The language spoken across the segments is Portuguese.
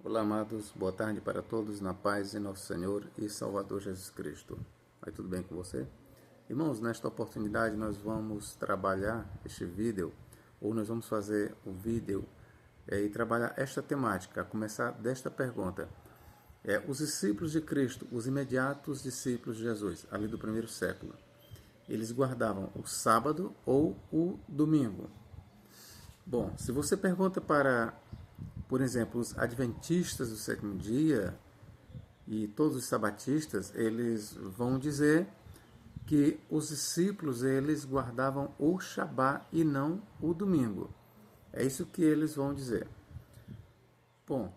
Olá, amados, boa tarde para todos, na paz de nosso Senhor e Salvador Jesus Cristo. Vai tudo bem com você? Irmãos, nesta oportunidade nós vamos trabalhar este vídeo, ou nós vamos fazer o vídeo e trabalhar esta temática, a começar desta pergunta. Os discípulos de Cristo, os imediatos discípulos de Jesus, ali do primeiro século, eles guardavam o sábado ou o domingo? Bom, se você pergunta para, por exemplo, os adventistas do sétimo dia e todos os sabatistas, eles vão dizer que os discípulos eles guardavam o Shabá e não o domingo. É isso que eles vão dizer. Bom,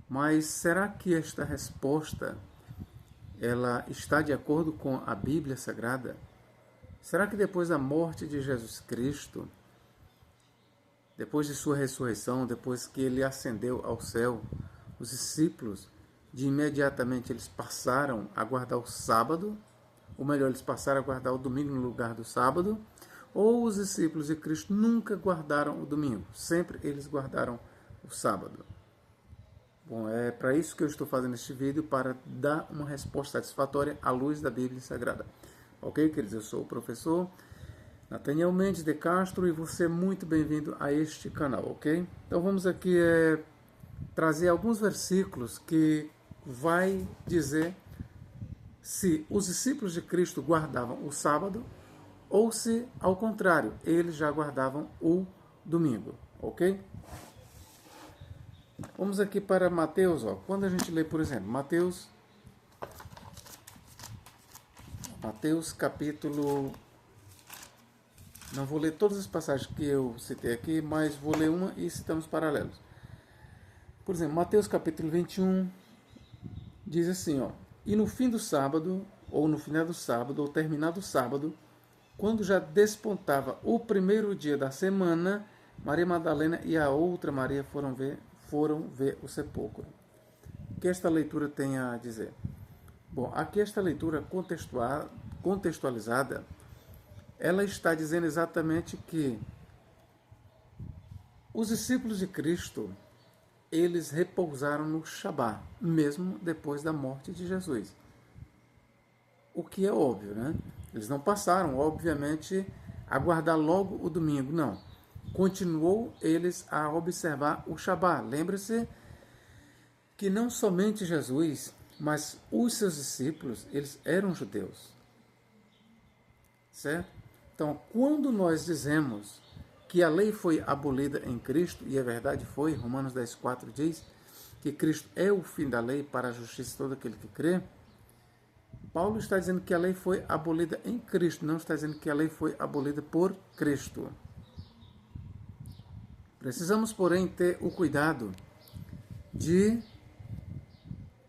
mas será que esta resposta ela está de acordo com a Bíblia Sagrada? Será que depois da morte de Jesus Cristo, depois de sua ressurreição, depois que ele ascendeu ao céu, os discípulos, de imediatamente eles passaram a guardar o sábado, ou melhor, eles passaram a guardar o domingo no lugar do sábado, ou os discípulos de Cristo nunca guardaram o domingo, sempre eles guardaram o sábado? Bom, é para isso que eu estou fazendo este vídeo, para dar uma resposta satisfatória à luz da Bíblia Sagrada. Ok, queridos? Eu sou o professor Nathaniel Mendes de Castro e você é muito bem-vindo a este canal, ok? Então vamos aqui trazer alguns versículos que vai dizer se os discípulos de Cristo guardavam o sábado ou se, ao contrário, eles já guardavam o domingo, ok? Vamos aqui para Mateus, ó. Quando a gente lê, por exemplo, Mateus capítulo... Não vou ler todas as passagens que eu citei aqui, mas vou ler uma e citamos paralelos. Por exemplo, Mateus capítulo 21 diz assim, ó: e no fim do sábado, ou no final do sábado, ou terminado o sábado, quando já despontava o primeiro dia da semana, Maria Madalena e a outra Maria foram ver o sepulcro. O que esta leitura tem a dizer? Bom, aqui esta leitura contextualizada, ela está dizendo exatamente que os discípulos de Cristo, eles repousaram no Shabá, mesmo depois da morte de Jesus. O que é óbvio, né? Eles não passaram, obviamente, a guardar logo o domingo, não. Continuou eles a observar o Shabá. Lembre-se que não somente Jesus, mas os seus discípulos, eles eram judeus. Certo? Então, quando nós dizemos que a lei foi abolida em Cristo, e a verdade foi, Romanos 10,4 diz que Cristo é o fim da lei para a justiça de todo aquele que crê, Paulo está dizendo que a lei foi abolida em Cristo, não está dizendo que a lei foi abolida por Cristo. Precisamos, porém, ter o cuidado de,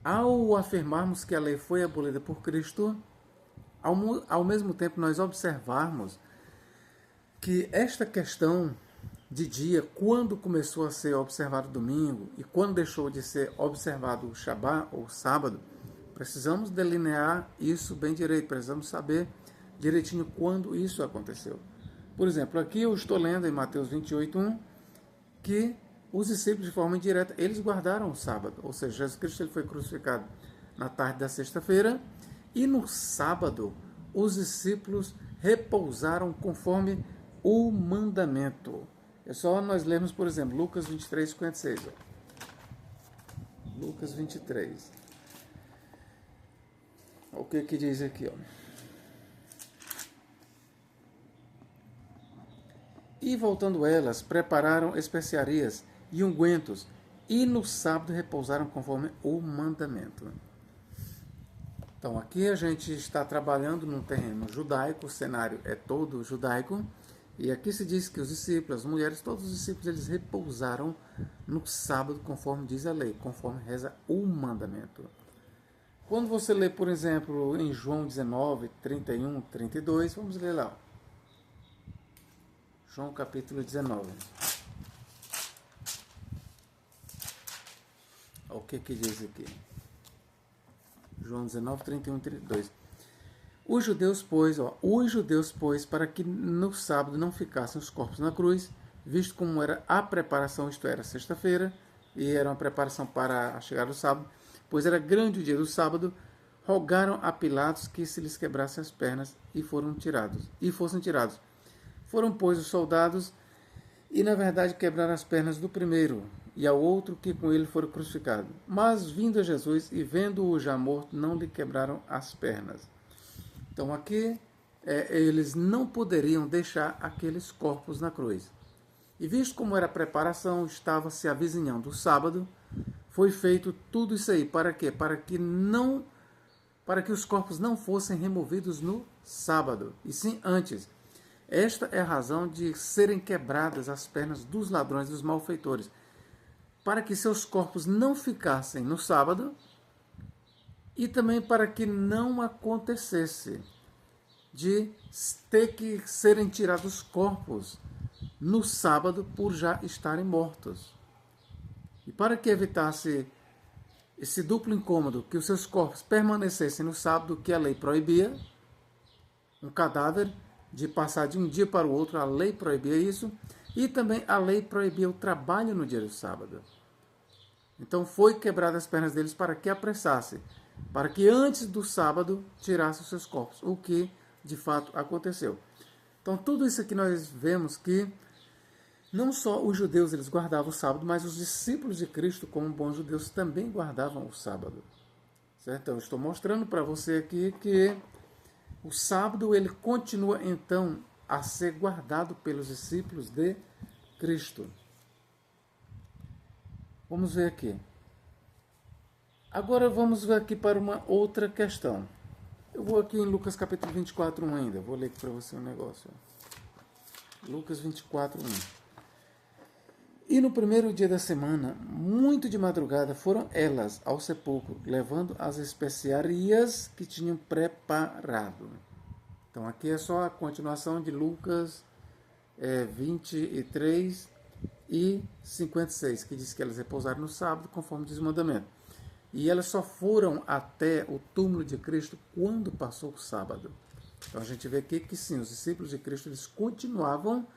ao afirmarmos que a lei foi abolida por Cristo, ao mesmo tempo nós observarmos que esta questão de dia, quando começou a ser observado o domingo e quando deixou de ser observado o Shabá ou o sábado, precisamos delinear isso bem direito, precisamos saber direitinho quando isso aconteceu. Por exemplo, aqui eu estou lendo em Mateus 28:1 que os discípulos, de forma indireta, eles guardaram o sábado, ou seja, Jesus Cristo ele foi crucificado na tarde da sexta-feira, e no sábado, os discípulos repousaram conforme o mandamento. É só nós lermos, por exemplo, Lucas 23:56. Lucas 23. O que diz aqui? Ó? E voltando elas, prepararam especiarias e ungüentos, e no sábado repousaram conforme o mandamento. Então, aqui a gente está trabalhando num terreno judaico, o cenário é todo judaico, e aqui se diz que os discípulos, as mulheres, todos os discípulos, eles repousaram no sábado, conforme diz a lei, conforme reza o mandamento. Quando você lê, por exemplo, em João 19, 31, 32, vamos ler lá. João capítulo 19. O que diz aqui? João 19, 31 e 32. Os judeus, pois, para que no sábado não ficassem os corpos na cruz, visto como era a preparação, isto era, sexta-feira, e era uma preparação para a chegada do sábado, pois era grande o dia do sábado, rogaram a Pilatos que se lhes quebrasse as pernas e fossem tirados. Foram, pois, os soldados e, na verdade, quebraram as pernas do primeiro e ao outro que com ele fora crucificado. Mas, vindo a Jesus e vendo-o já morto, não lhe quebraram as pernas. Então, aqui, eles não poderiam deixar aqueles corpos na cruz. E visto como era a preparação, estava se avizinhando o sábado, foi feito tudo isso aí. Para quê? Para que os corpos não fossem removidos no sábado, e sim antes. Esta é a razão de serem quebradas as pernas dos ladrões e dos malfeitores, para que seus corpos não ficassem no sábado e também para que não acontecesse de ter que serem tirados os corpos no sábado por já estarem mortos. E para que evitasse esse duplo incômodo, que os seus corpos permanecessem no sábado, que a lei proibia, um cadáver de passar de um dia para o outro, a lei proibia isso, e também a lei proibia o trabalho no dia do sábado. Então foi quebrada as pernas deles para que apressasse, para que antes do sábado tirasse os seus corpos, o que de fato aconteceu. Então tudo isso aqui nós vemos que não só os judeus eles guardavam o sábado, mas os discípulos de Cristo, como bons judeus, também guardavam o sábado. Certo? Então, eu estou mostrando para você aqui que o sábado ele continua então a ser guardado pelos discípulos de Cristo. Vamos ver aqui. Agora vamos ver aqui para uma outra questão. Eu vou aqui em Lucas capítulo 24, 1 ainda. Vou ler aqui para você um negócio. Lucas 24, 1. E no primeiro dia da semana, muito de madrugada, foram elas ao sepulcro, levando as especiarias que tinham preparado. Então aqui é só a continuação de Lucas 23 e 56, que diz que elas repousaram no sábado, conforme diz o mandamento. E elas só foram até o túmulo de Cristo quando passou o sábado. Então a gente vê aqui que sim, os discípulos de Cristo eles continuavam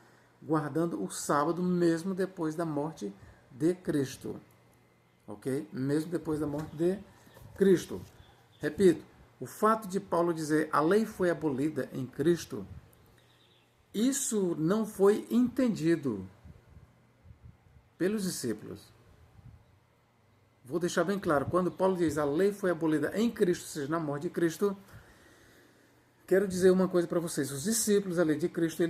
guardando o sábado mesmo depois da morte de Cristo. Ok? Mesmo depois da morte de Cristo. Repito, o fato de Paulo dizer a lei foi abolida em Cristo, isso não foi entendido pelos discípulos. Vou deixar bem claro, quando Paulo diz a lei foi abolida em Cristo, ou seja, na morte de Cristo, quero dizer uma coisa para vocês, os discípulos da lei de Cristo,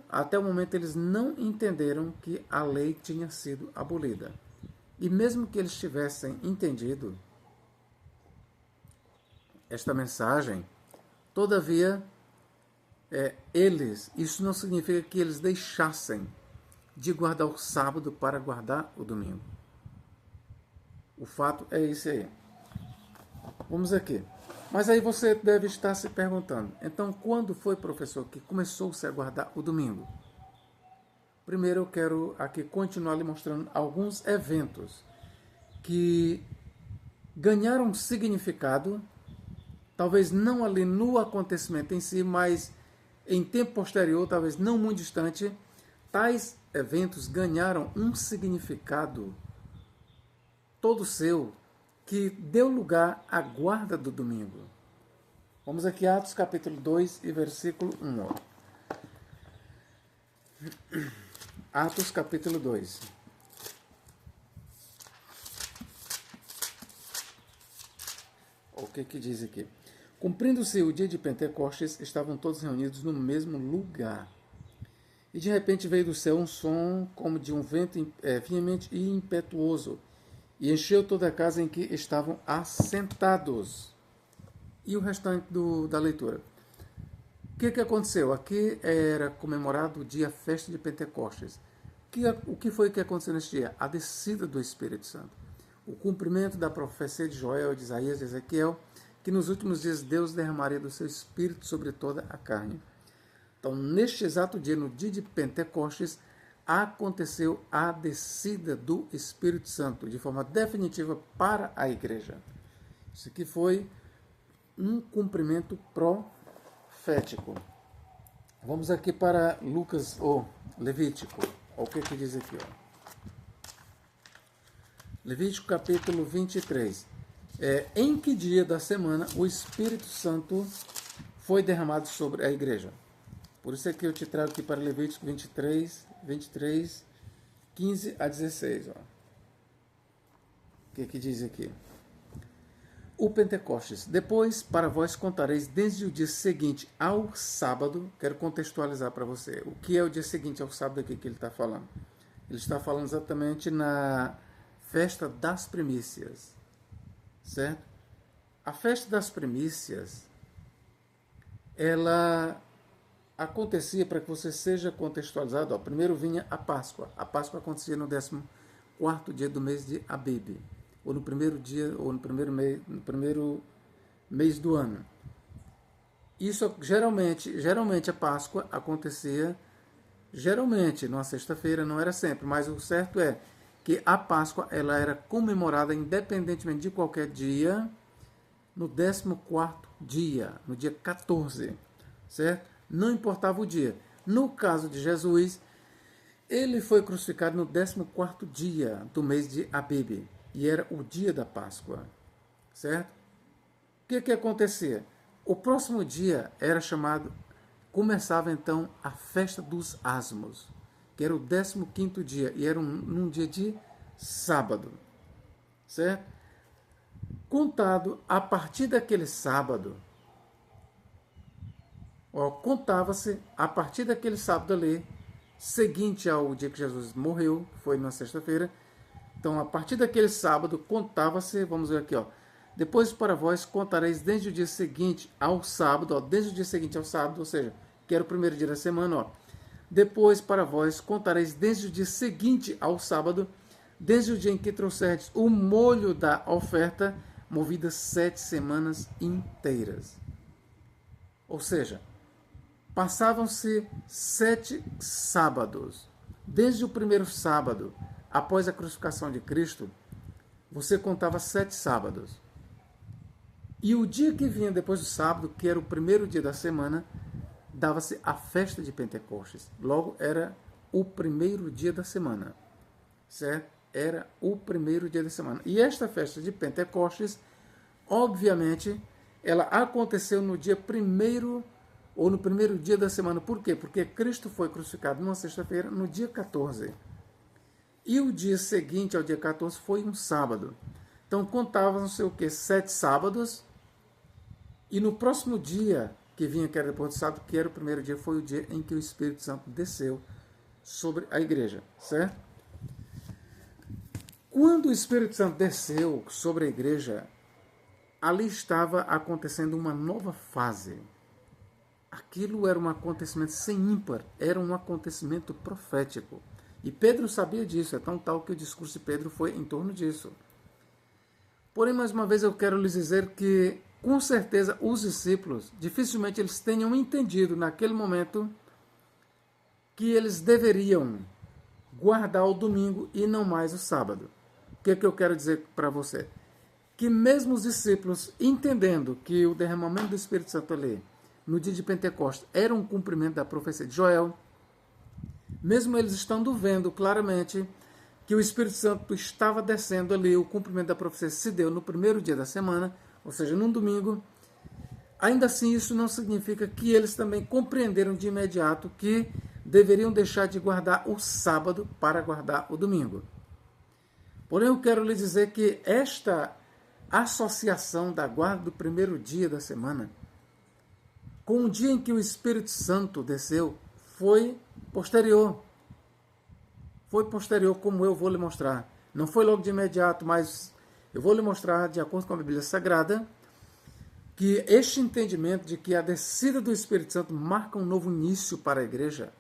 até o momento, eles não entenderam que a lei tinha sido abolida. E mesmo que eles tivessem entendido esta mensagem, todavia, isso não significa que eles deixassem de guardar o sábado para guardar o domingo. O fato é esse aí. Vamos aqui. Mas aí você deve estar se perguntando, então quando foi, professor, que começou-se a guardar o domingo? Primeiro eu quero aqui continuar lhe mostrando alguns eventos que ganharam significado, talvez não ali no acontecimento em si, mas em tempo posterior, talvez não muito distante, tais eventos ganharam um significado todo seu, que deu lugar à guarda do domingo. Vamos aqui a Atos capítulo 2 e versículo 1. Ó. Atos capítulo 2. O que diz aqui? Cumprindo-se o dia de Pentecostes, estavam todos reunidos no mesmo lugar. E de repente veio do céu um som como de um vento veemente e impetuoso, e encheu toda a casa em que estavam assentados. E o restante da leitura. O que aconteceu? Aqui era comemorado o dia festa de Pentecostes. O que foi que aconteceu neste dia? A descida do Espírito Santo. O cumprimento da profecia de Joel, de Isaías, de Ezequiel, que nos últimos dias Deus derramaria do seu Espírito sobre toda a carne. Então, neste exato dia, no dia de Pentecostes, aconteceu a descida do Espírito Santo de forma definitiva para a igreja. Isso aqui foi um cumprimento profético. Vamos aqui para Lucas ou Levítico. Olha o que diz aqui. Ó. Levítico capítulo 23. Em que dia da semana o Espírito Santo foi derramado sobre a igreja? Por isso é que eu te trago aqui para Levítico 23, 15 a 16. Ó. O que diz aqui? O Pentecostes. Depois, para vós contareis desde o dia seguinte ao sábado. Quero contextualizar para você. O que é o dia seguinte ao sábado aqui que ele está falando? Ele está falando exatamente na festa das primícias. Certo? A festa das primícias, ela acontecia, para que você seja contextualizado, ó, primeiro vinha a Páscoa. A Páscoa acontecia no 14º dia do mês de Abib, ou no primeiro dia, ou no primeiro mês do ano. Isso geralmente a Páscoa acontecia, geralmente numa sexta-feira, não era sempre, mas o certo é que a Páscoa ela era comemorada independentemente de qualquer dia, no 14º dia, no dia 14, certo? Não importava o dia. No caso de Jesus, ele foi crucificado no 14º dia do mês de Abib, e era o dia da Páscoa, certo? O que acontecia? O próximo dia era começava então a festa dos Asmos, que era o 15º dia, e era num dia de sábado, certo? Contado a partir daquele sábado, contava-se a partir daquele sábado ali, seguinte ao dia que Jesus morreu, que foi na sexta-feira. Então, a partir daquele sábado, contava-se, vamos ver aqui, ó. Depois para vós contareis desde o dia seguinte ao sábado, ó, desde o dia seguinte ao sábado, ou seja, que era o primeiro dia da semana, ó. Depois para vós contareis desde o dia seguinte ao sábado, desde o dia em que trouxerdes o molho da oferta, movidas 7 semanas inteiras. Ou seja, passavam-se 7 sábados. Desde o primeiro sábado, após a crucificação de Cristo, você contava 7 sábados. E o dia que vinha depois do sábado, que era o primeiro dia da semana, dava-se a festa de Pentecostes. Logo, era o primeiro dia da semana. Certo? Era o primeiro dia da semana. E esta festa de Pentecostes, obviamente, ela aconteceu no dia 1º ou no primeiro dia da semana. Por quê? Porque Cristo foi crucificado numa sexta-feira, no dia 14. E o dia seguinte ao dia 14 foi um sábado. Então contavam, não sei o quê, 7 sábados. E no próximo dia que vinha, que era depois do sábado, que era o primeiro dia, foi o dia em que o Espírito Santo desceu sobre a igreja. Certo? Quando o Espírito Santo desceu sobre a igreja, ali estava acontecendo uma nova fase. Aquilo era um acontecimento sem ímpar, era um acontecimento profético. E Pedro sabia disso, é tão tal que o discurso de Pedro foi em torno disso. Porém, mais uma vez, eu quero lhes dizer que, com certeza, os discípulos, dificilmente eles tenham entendido naquele momento que eles deveriam guardar o domingo e não mais o sábado. O que é que eu quero dizer para você? Que mesmo os discípulos, entendendo que o derramamento do Espírito Santo ali, no dia de Pentecostes, era um cumprimento da profecia de Joel, mesmo eles estando vendo claramente que o Espírito Santo estava descendo ali, o cumprimento da profecia se deu no primeiro dia da semana, ou seja, num domingo, ainda assim isso não significa que eles também compreenderam de imediato que deveriam deixar de guardar o sábado para guardar o domingo. Porém, eu quero lhe dizer que esta associação da guarda do primeiro dia da semana com o dia em que o Espírito Santo desceu foi posterior. Foi posterior, como eu vou lhe mostrar. Não foi logo de imediato, mas eu vou lhe mostrar, de acordo com a Bíblia Sagrada, que este entendimento de que a descida do Espírito Santo marca um novo início para a igreja,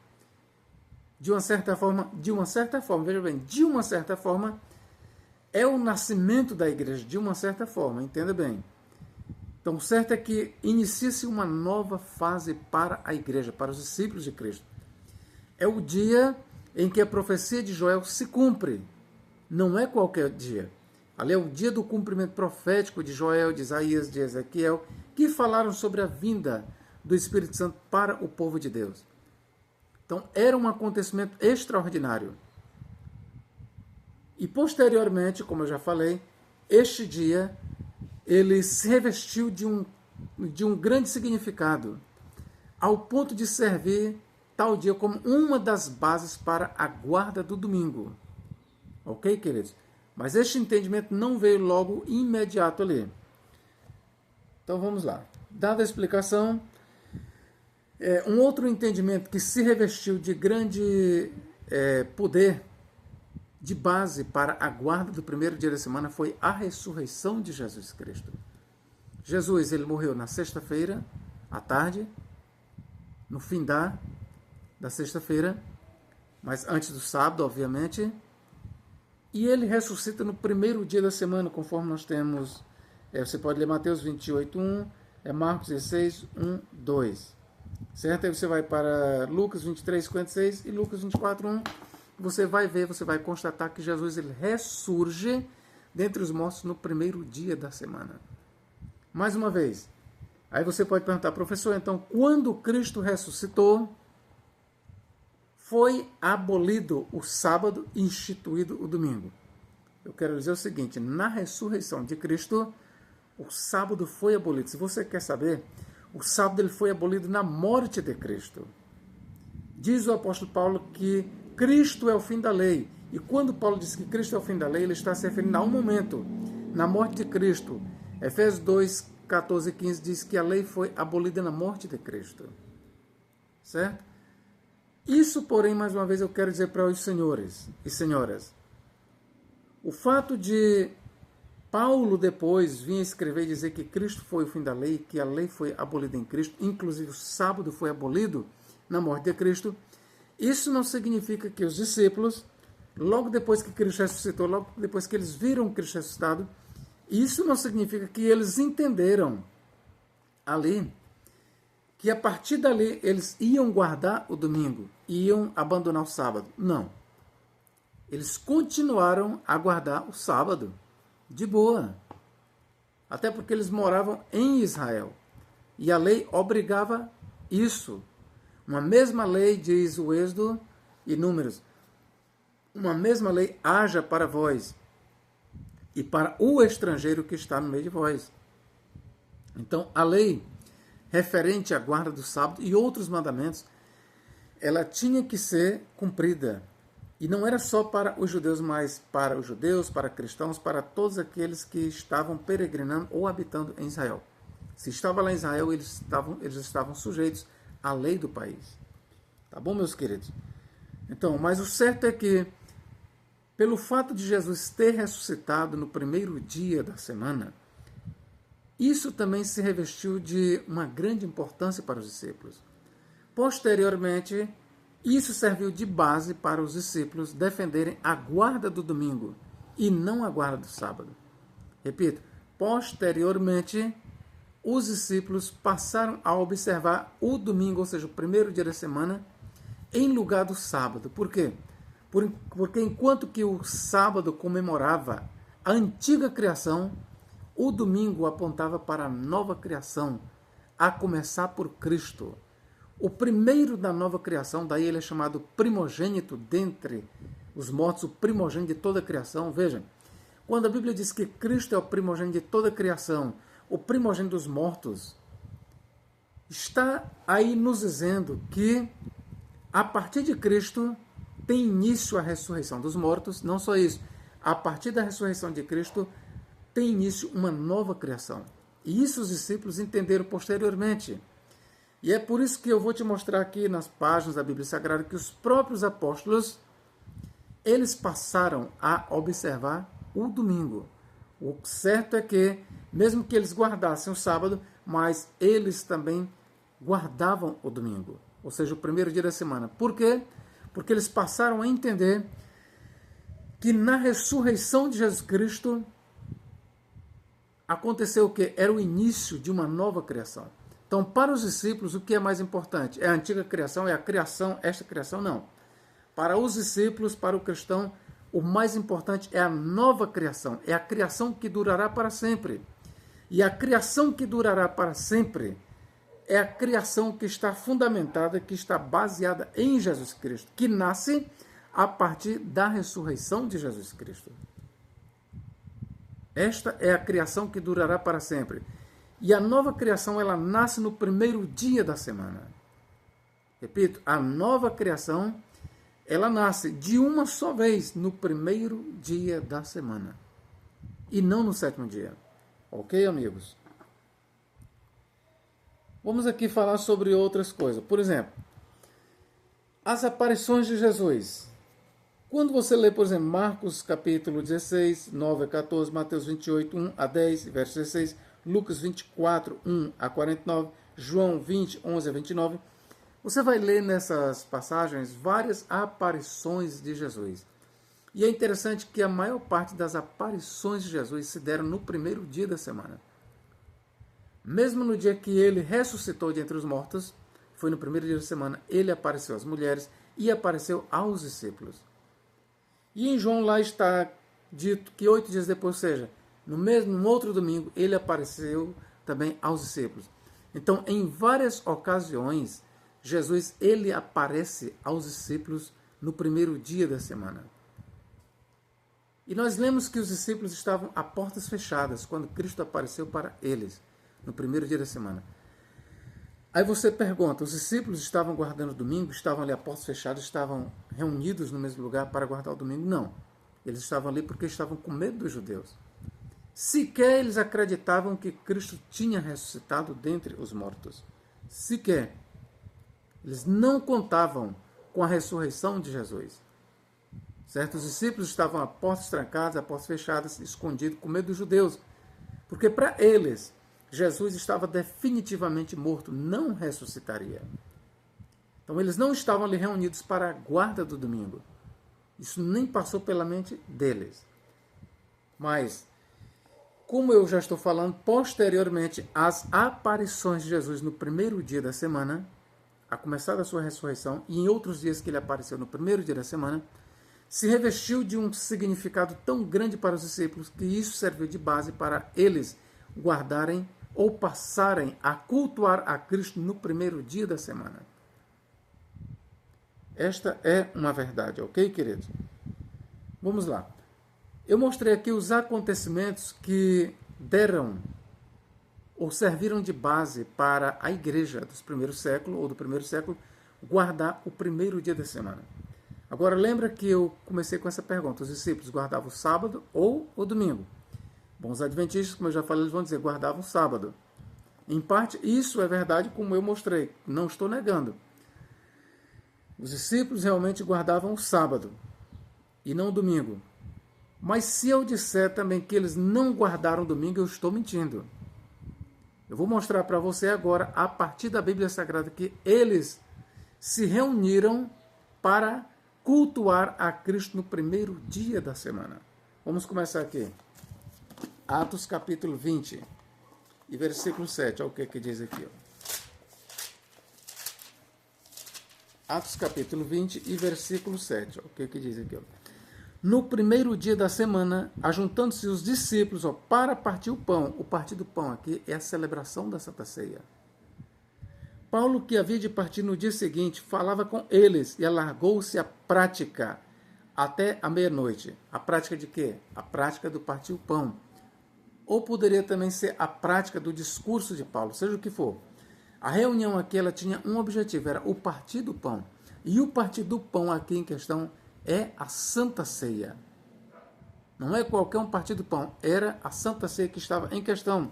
de uma certa forma, veja bem, de uma certa forma, é o nascimento da igreja, de uma certa forma, entenda bem. Então, o certo é que inicia-se uma nova fase para a igreja, para os discípulos de Cristo. É o dia em que a profecia de Joel se cumpre. Não é qualquer dia. Ali é o dia do cumprimento profético de Joel, de Isaías, de Ezequiel, que falaram sobre a vinda do Espírito Santo para o povo de Deus. Então, era um acontecimento extraordinário. E posteriormente, como eu já falei, este dia ele se revestiu de um grande significado, ao ponto de servir tal dia como uma das bases para a guarda do domingo. Ok, queridos? Mas este entendimento não veio logo imediato ali. Então vamos lá. Dada a explicação, um outro entendimento que se revestiu de grande poder de base para a guarda do primeiro dia da semana foi a ressurreição de Jesus Cristo. Jesus, ele morreu na sexta-feira, à tarde, no fim da sexta-feira, mas antes do sábado, obviamente, e ele ressuscita no primeiro dia da semana, conforme nós temos, você pode ler Mateus 28, 1, Marcos 16, 1, 2. Certo? Aí você vai para Lucas 23, 56 e Lucas 24, 1. Você vai ver, você vai constatar que Jesus ele ressurge dentre os mortos no primeiro dia da semana. Mais uma vez, aí você pode perguntar, professor, então quando Cristo ressuscitou, foi abolido o sábado e instituído o domingo? Eu quero dizer o seguinte, na ressurreição de Cristo, o sábado foi abolido. Se você quer saber, o sábado ele foi abolido na morte de Cristo. Diz o apóstolo Paulo que Cristo é o fim da lei. E quando Paulo diz que Cristo é o fim da lei, ele está se referindo a um momento, na morte de Cristo. Efésios 2, 14 e 15 diz que a lei foi abolida na morte de Cristo. Certo? Isso, porém, mais uma vez eu quero dizer para os senhores e senhoras. O fato de Paulo depois vir escrever e dizer que Cristo foi o fim da lei, que a lei foi abolida em Cristo, inclusive o sábado foi abolido na morte de Cristo, isso não significa que os discípulos, logo depois que Cristo ressuscitou, logo depois que eles viram Cristo ressuscitado, isso não significa que eles entenderam ali que a partir dali eles iam guardar o domingo, iam abandonar o sábado. Não. Eles continuaram a guardar o sábado, de boa. Até porque eles moravam em Israel. E a lei obrigava isso. Uma mesma lei, diz o Êxodo e Números, uma mesma lei haja para vós e para o estrangeiro que está no meio de vós. Então, a lei referente à guarda do sábado e outros mandamentos, ela tinha que ser cumprida. E não era só para os judeus, mas para os judeus, para cristãos, para todos aqueles que estavam peregrinando ou habitando em Israel. Se estava lá em Israel, eles estavam sujeitos à lei do país. Tá bom, meus queridos? Então, mas o certo é que, pelo fato de Jesus ter ressuscitado no primeiro dia da semana, isso também se revestiu de uma grande importância para os discípulos. Posteriormente, isso serviu de base para os discípulos defenderem a guarda do domingo e não a guarda do sábado. Repito, posteriormente, os discípulos passaram a observar o domingo, ou seja, o primeiro dia da semana, em lugar do sábado. Por quê? Porque enquanto que o sábado comemorava a antiga criação, o domingo apontava para a nova criação, a começar por Cristo. O primeiro da nova criação, daí ele é chamado primogênito dentre os mortos, o primogênito de toda a criação. Vejam, quando a Bíblia diz que Cristo é o primogênito de toda a criação, o primogênito dos mortos, está aí nos dizendo que a partir de Cristo tem início a ressurreição dos mortos. Não só isso, a partir da ressurreição de Cristo tem início uma nova criação. E isso os discípulos entenderam posteriormente. E é por isso que eu vou te mostrar aqui nas páginas da Bíblia Sagrada que os próprios apóstolos, eles passaram a observar o domingo. O certo é que, mesmo que eles guardassem o sábado, mas eles também guardavam o domingo, ou seja, o primeiro dia da semana. Por quê? Porque eles passaram a entender que na ressurreição de Jesus Cristo aconteceu o quê? Era o início de uma nova criação. Então, para os discípulos, o que é mais importante? É a antiga criação? É a criação? Esta criação? Não. Para os discípulos, para o cristão, o mais importante é a nova criação. É a criação que durará para sempre. E a criação que durará para sempre é a criação que está fundamentada, que está baseada em Jesus Cristo, que nasce a partir da ressurreição de Jesus Cristo. Esta é a criação que durará para sempre. E a nova criação, ela nasce no primeiro dia da semana. Repito, a nova criação, ela nasce de uma só vez no primeiro dia da semana. E não no sétimo dia. Ok, amigos? Vamos aqui falar sobre outras coisas. Por exemplo, as aparições de Jesus. Quando você lê, por exemplo, Marcos capítulo 16, 9 a 14, Mateus 28, 1 a 10, verso 16, Lucas 24, 1 a 49, João 20, 11 a 29, você vai ler nessas passagens várias aparições de Jesus. E é interessante que a maior parte das aparições de Jesus se deram no primeiro dia da semana. Mesmo no dia que ele ressuscitou de entre os mortos, foi no primeiro dia da semana, ele apareceu às mulheres e apareceu aos discípulos. E em João lá está dito que 8 dias depois, ou seja, no outro domingo, ele apareceu também aos discípulos. Então, em várias ocasiões, Jesus ele aparece aos discípulos no primeiro dia da semana. E nós lemos que os discípulos estavam a portas fechadas quando Cristo apareceu para eles, no primeiro dia da semana. Aí você pergunta, os discípulos estavam guardando o domingo, estavam ali a portas fechadas, estavam reunidos no mesmo lugar para guardar o domingo? Não. Eles estavam ali porque estavam com medo dos judeus. Sequer eles acreditavam que Cristo tinha ressuscitado dentre os mortos. Sequer. Eles não contavam com a ressurreição de Jesus. Certo? Os discípulos estavam a portas trancadas, a portas fechadas, escondidos, com medo dos judeus. Porque para eles, Jesus estava definitivamente morto, não ressuscitaria. Então eles não estavam ali reunidos para a guarda do domingo. Isso nem passou pela mente deles. Mas, como eu já estou falando, posteriormente às aparições de Jesus no primeiro dia da semana, a começar da sua ressurreição, e em outros dias que ele apareceu no primeiro dia da semana, se revestiu de um significado tão grande para os discípulos que isso serviu de base para eles guardarem ou passarem a cultuar a Cristo no primeiro dia da semana. Esta é uma verdade, ok, queridos? Vamos lá. Eu mostrei aqui os acontecimentos que deram ou serviram de base para a igreja dos primeiros séculos ou do primeiro século guardar o primeiro dia da semana. Agora lembra que eu comecei com essa pergunta, os discípulos guardavam o sábado ou o domingo? Bom, os adventistas, como eu já falei, eles vão dizer guardavam o sábado. Em parte, isso é verdade como eu mostrei, não estou negando. Os discípulos realmente guardavam o sábado e não o domingo. Mas se eu disser também que eles não guardaram o domingo, eu estou mentindo. Eu vou mostrar para você agora, a partir da Bíblia Sagrada, que eles se reuniram para cultuar a Cristo no primeiro dia da semana. Vamos começar aqui. Atos capítulo 20 e versículo 7. Olha o que diz aqui. Atos capítulo 20 e versículo 7. Olha o que diz aqui. No primeiro dia da semana, ajuntando-se os discípulos para partir o pão. O partir do pão aqui é a celebração da Santa Ceia. Paulo, que havia de partir no dia seguinte, falava com eles e alargou-se a prática até a meia-noite. A prática de quê? A prática do partir o pão. Ou poderia também ser a prática do discurso de Paulo, seja o que for. A reunião aqui ela tinha um objetivo, era o partir do pão. E o partir do pão aqui em questão é a Santa Ceia. Não é qualquer um partir do pão, era a Santa Ceia que estava em questão.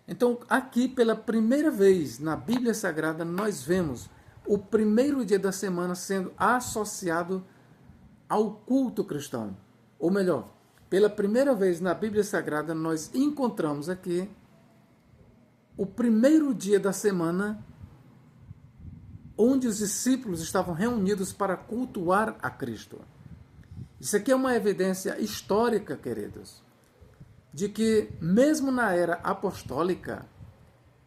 Então, aqui, pela primeira vez na Bíblia Sagrada, nós vemos o primeiro dia da semana sendo associado ao culto cristão. Ou melhor, pela primeira vez na Bíblia Sagrada, nós encontramos aqui o primeiro dia da semana onde os discípulos estavam reunidos para cultuar a Cristo. Isso aqui é uma evidência histórica, queridos, de que mesmo na era apostólica,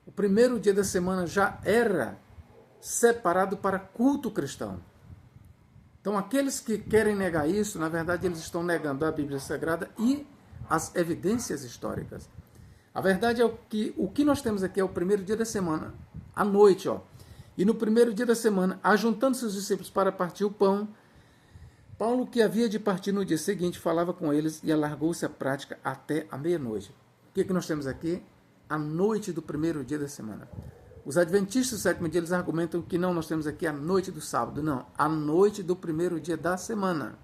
o primeiro dia da semana já era separado para culto cristão. Então, aqueles que querem negar isso, na verdade, eles estão negando a Bíblia Sagrada e as evidências históricas. A verdade é que o que nós temos aqui é o primeiro dia da semana, à noite, E no primeiro dia da semana, ajuntando-se os discípulos para partir o pão, Paulo, que havia de partir no dia seguinte, falava com eles e alargou-se a prática até a meia-noite. O que nós temos aqui? A noite do primeiro dia da semana. Os adventistas do sétimo dia, eles argumentam que não, nós temos aqui a noite do sábado. Não, a noite do primeiro dia da semana.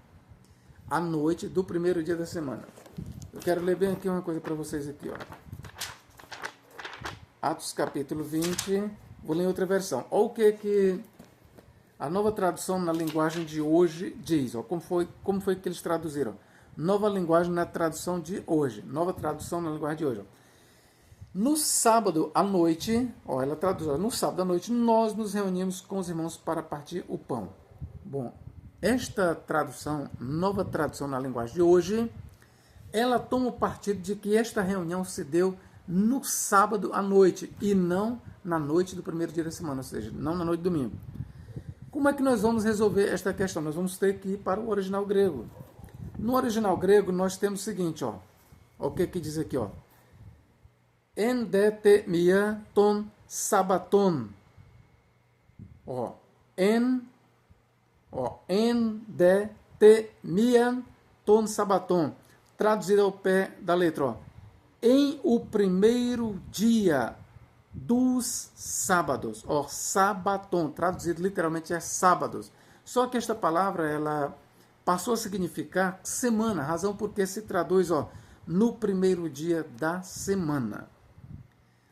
A noite do primeiro dia da semana. Eu quero ler bem aqui uma coisa para vocês aqui, ó. Atos capítulo 20, vou ler outra versão. Olha o que a nova tradução na linguagem de hoje diz, ó, como foi que eles traduziram. Nova linguagem na tradução de hoje. Nova tradução na linguagem de hoje, ó. No sábado à noite, ó, ela traduz, no sábado à noite, nós nos reunimos com os irmãos para partir o pão. Bom, esta tradução, nova tradução na linguagem de hoje, ela toma o partido de que esta reunião se deu no sábado à noite e não na noite do primeiro dia da semana, ou seja, não na noite do domingo. Como é que nós vamos resolver esta questão? Nós vamos ter que ir para o original grego. No original grego, nós temos o seguinte, ó, o que diz aqui, ó. Endetemian ton sabaton. Endetemian ton sabaton. Traduzido ao pé da letra, ó. Em o primeiro dia dos sábados. Ó, sabaton. Traduzido literalmente é sábados. Só que esta palavra, ela passou a significar semana. Razão porque se traduz, ó, no primeiro dia da semana.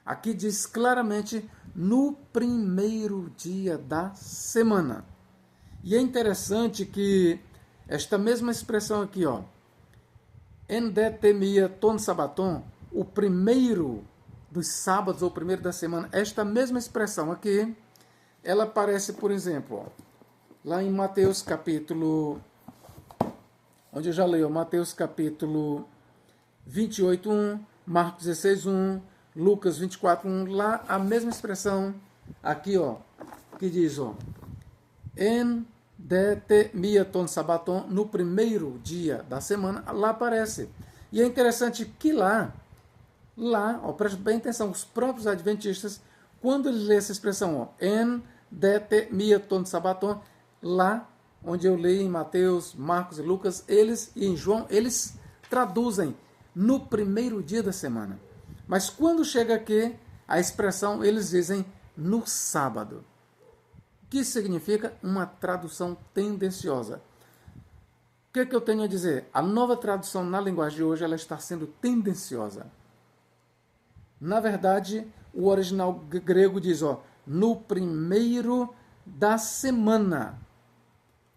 Aqui diz claramente no primeiro dia da semana. E é interessante que esta mesma expressão aqui, ó, endetemia ton sabaton, o primeiro dos sábados ou primeiro da semana, esta mesma expressão aqui, ela aparece, por exemplo, ó, lá em Mateus capítulo, onde eu já leio, Mateus capítulo 28:1, Marcos 16:1, Lucas 24:1, lá a mesma expressão aqui, ó, que diz, ó, endetemia ton sabaton, no primeiro dia da semana, lá aparece. E é interessante que lá, ó, preste bem atenção, os próprios adventistas, quando eles lêem essa expressão, ó, endetemia ton sabaton, lá onde eu leio em Mateus, Marcos e Lucas, eles e em João, eles traduzem no primeiro dia da semana. Mas quando chega aqui, a expressão, eles dizem no sábado. Que significa uma tradução tendenciosa. O que eu tenho a dizer? A nova tradução na linguagem de hoje, ela está sendo tendenciosa. Na verdade, o original grego diz, ó, no primeiro da semana.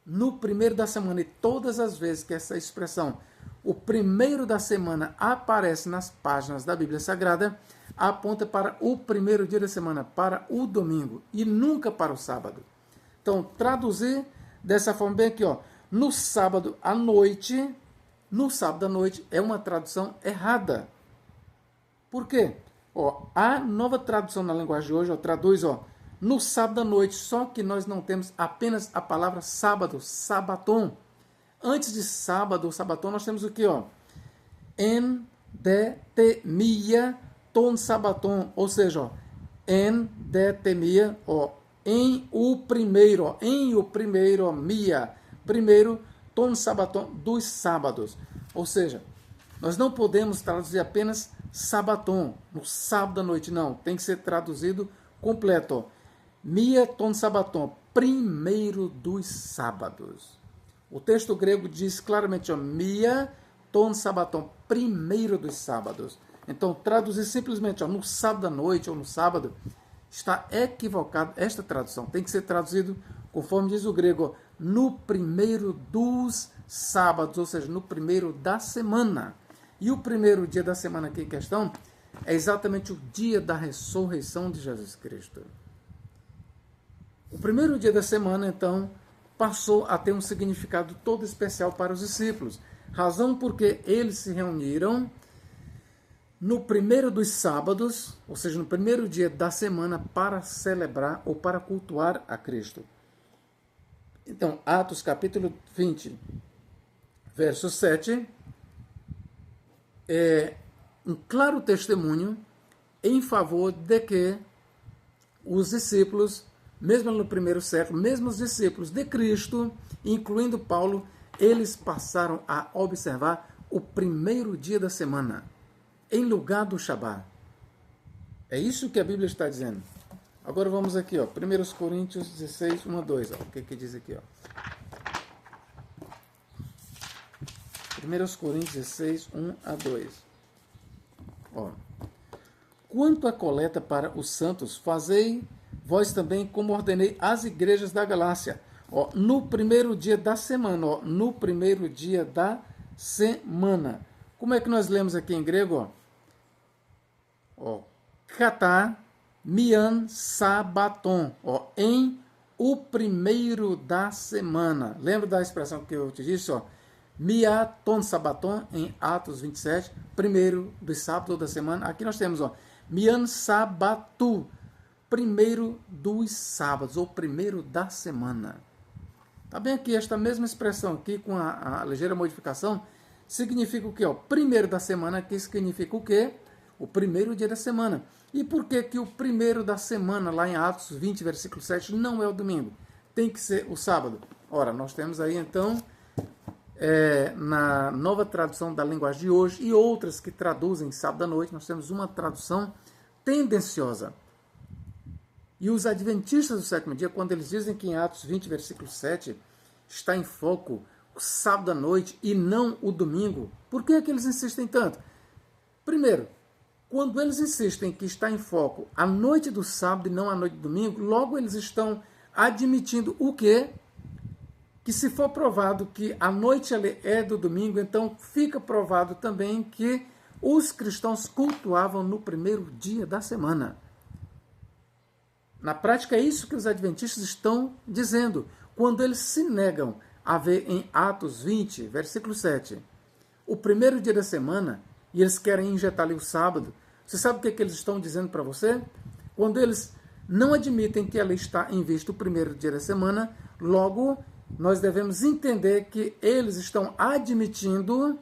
No primeiro da semana. E todas as vezes que essa expressão, o primeiro da semana, aparece nas páginas da Bíblia Sagrada, aponta para o primeiro dia da semana, para o domingo, e nunca para o sábado. Então, traduzir dessa forma bem aqui, ó, no sábado à noite é uma tradução errada. Por quê? Ó, a nova tradução na linguagem de hoje, ó, traduz, ó, no sábado à noite, só que nós não temos apenas a palavra sábado, sabaton. Antes de sábado ou sabaton, nós temos o que, ó? Endetemia ton sabaton, ou seja, ó, endetemia, ó, em o primeiro, ó, mia, primeiro, ton sabaton, dos sábados. Ou seja, nós não podemos traduzir apenas sabaton, no sábado à noite, não. Tem que ser traduzido completo, ó. Mia ton sabaton, primeiro dos sábados. O texto grego diz claramente, ó, mia ton sabaton, primeiro dos sábados. Então, traduzir simplesmente, ó, no sábado à noite ou no sábado, está equivocado. Esta tradução tem que ser traduzido, conforme diz o grego, ó, no primeiro dos sábados, ou seja, no primeiro da semana. E o primeiro dia da semana aqui em questão é exatamente o dia da ressurreição de Jesus Cristo. O primeiro dia da semana, então, passou a ter um significado todo especial para os discípulos. Razão porque eles se reuniram no primeiro dos sábados, ou seja, no primeiro dia da semana, para celebrar ou para cultuar a Cristo. Então, Atos capítulo 20, verso 7, é um claro testemunho em favor de que os discípulos, mesmo no primeiro século, mesmo os discípulos de Cristo, incluindo Paulo, eles passaram a observar o primeiro dia da semana, em lugar do Shabá. É isso que a Bíblia está dizendo. Agora vamos aqui, ó, 1 Coríntios 16, 1 a 2. Ó, o que diz aqui? Ó? 1 Coríntios 16, 1 a 2. Ó. Quanto à coleta para os santos, fazei vós também como ordenei às igrejas da Galácia. Ó, no primeiro dia da semana. Ó, no primeiro dia da semana. Como é que nós lemos aqui em grego? Ó, katá mian sabaton. Ó, em o primeiro da semana. Lembra da expressão que eu te disse? Ó, miaton sabaton, em Atos 27, primeiro dos sábados da semana. Aqui nós temos, ó, mian sabatu, primeiro dos sábados, ou primeiro da semana. Tá bem aqui, esta mesma expressão aqui, com a ligeira modificação, significa o quê? Ó, primeiro da semana, aqui significa o quê? O primeiro dia da semana. E por que que o primeiro da semana, lá em Atos 20, versículo 7, não é o domingo? Tem que ser o sábado. Ora, nós temos aí, então, na nova tradução da linguagem de hoje e outras que traduzem sábado à noite, nós temos uma tradução tendenciosa. E os adventistas do sétimo dia, quando eles dizem que em Atos 20, versículo 7, está em foco o sábado à noite e não o domingo, por que é que eles insistem tanto? Primeiro, quando eles insistem que está em foco a noite do sábado e não a noite do domingo, logo eles estão admitindo o quê? Que se for provado que a noite é do domingo, então fica provado também que os cristãos cultuavam no primeiro dia da semana. Na prática é isso que os adventistas estão dizendo, quando eles se negam a ver em Atos 20, versículo 7, o primeiro dia da semana, e eles querem injetar ali o sábado. Você sabe o que eles estão dizendo para você? Quando eles não admitem que ali está em vista o primeiro dia da semana, logo nós devemos entender que eles estão admitindo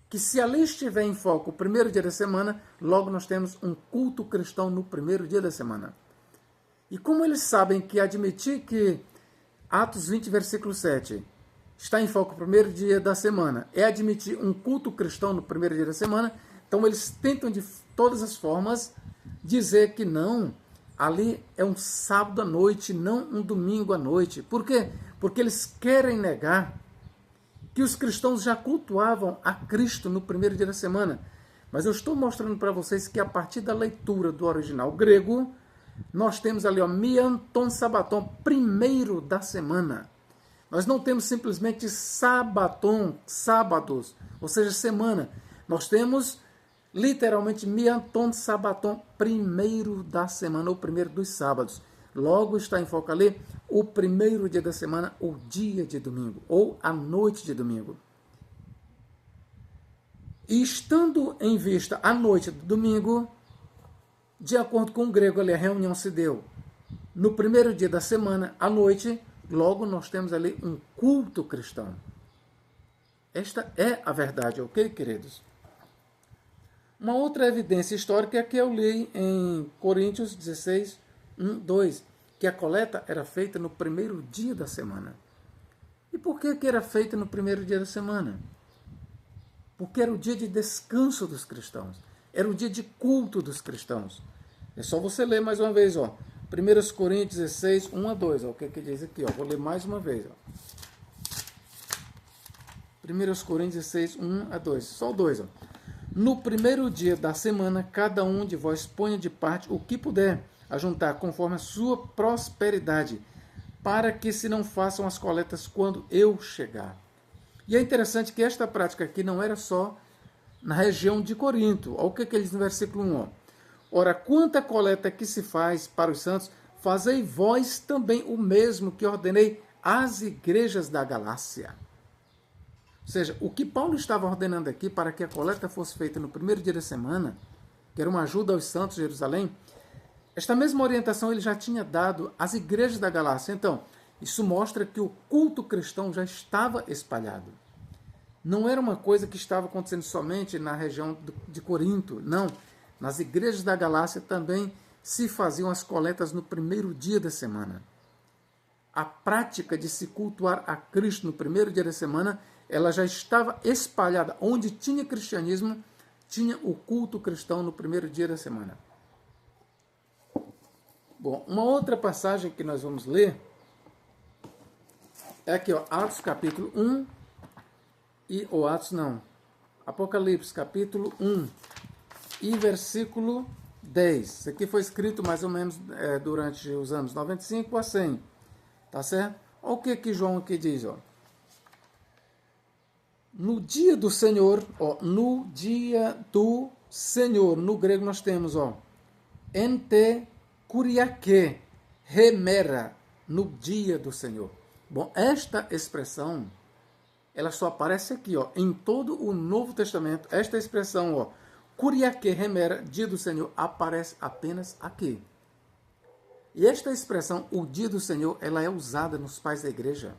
que se ali estiver em foco o primeiro dia da semana, logo nós temos um culto cristão no primeiro dia da semana. E como eles sabem que admitir que Atos 20, versículo 7, está em foco o primeiro dia da semana, é admitir um culto cristão no primeiro dia da semana, então eles tentam de todas as formas dizer que não, ali é um sábado à noite, não um domingo à noite. Por quê? Porque eles querem negar que os cristãos já cultuavam a Cristo no primeiro dia da semana. Mas eu estou mostrando para vocês que a partir da leitura do original grego, nós temos ali, ó, mianton sabaton, primeiro da semana. Nós não temos simplesmente sabaton, sábados, ou seja, semana. Nós temos literalmente mianton sabaton, primeiro da semana, ou primeiro dos sábados. Logo está em foco ali o primeiro dia da semana, o dia de domingo, ou a noite de domingo. E estando em vista a noite do domingo, de acordo com o grego ali, a reunião se deu no primeiro dia da semana, à noite, logo nós temos ali um culto cristão. Esta é a verdade, ok, queridos? Uma outra evidência histórica é que eu li em Coríntios 16, 1, 2, que a coleta era feita no primeiro dia da semana. E por que era feita no primeiro dia da semana? Porque era o dia de descanso dos cristãos. Era o dia de culto dos cristãos. É só você ler mais uma vez, ó. 1 Coríntios 16, 1 a 2. Ó, o que diz aqui? Ó. Vou ler mais uma vez. Ó. 1 Coríntios 16, 1 a 2. Só o 2. Ó. No primeiro dia da semana, cada um de vós ponha de parte o que puder, a juntar conforme a sua prosperidade, para que se não façam as coletas quando eu chegar. E é interessante que esta prática aqui não era só na região de Corinto. Olha o que ele diz no versículo 1. Ó. Ora, quanta coleta que se faz para os santos, fazei vós também o mesmo que ordenei às igrejas da Galácia. Ou seja, o que Paulo estava ordenando aqui para que a coleta fosse feita no primeiro dia da semana, que era uma ajuda aos santos de Jerusalém, esta mesma orientação ele já tinha dado às igrejas da Galácia. Então, isso mostra que o culto cristão já estava espalhado. Não era uma coisa que estava acontecendo somente na região de Corinto, não. Nas igrejas da Galácia também se faziam as coletas no primeiro dia da semana. a prática de se cultuar a Cristo no primeiro dia da semana, ela já estava espalhada. Onde tinha cristianismo, tinha o culto cristão no primeiro dia da semana. Bom, uma outra passagem que nós vamos ler é aqui, ó, Atos capítulo 1 Apocalipse capítulo 1 e versículo 10. Isso aqui foi escrito mais ou menos durante os anos 95 a 100. Tá certo? Olha o que João aqui diz, ó. No dia do Senhor, ó, no dia do Senhor, no grego nós temos, ó, ente kuriake, remera, no dia do Senhor. Bom, esta expressão, ela só aparece aqui, ó, em todo o Novo Testamento. Esta expressão, ó, kuriake, remera, dia do Senhor, aparece apenas aqui. E esta expressão, o dia do Senhor, ela é usada nos pais da igreja.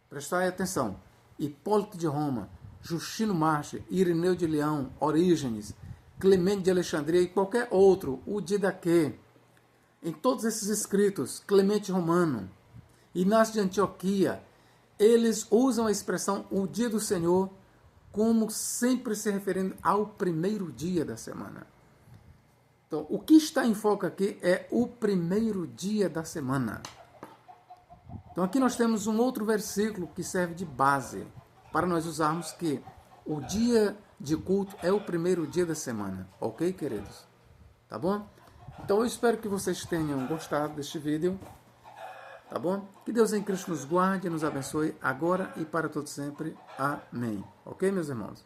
Prestai atenção. Hipólito de Roma, Justino Mártir, Irineu de Leão, Orígenes, Clemente de Alexandria e qualquer outro, o Didaquê. Em todos esses escritos, Clemente Romano, Inácio de Antioquia, eles usam a expressão o dia do Senhor como sempre se referindo ao primeiro dia da semana. Então, o que está em foco aqui é o primeiro dia da semana. Então, aqui nós temos um outro versículo que serve de base para nós usarmos que o dia de culto é o primeiro dia da semana. Ok, queridos? Tá bom? Então, eu espero que vocês tenham gostado deste vídeo. Tá bom? Que Deus em Cristo nos guarde e nos abençoe agora e para todo sempre. Amém. Ok, meus irmãos?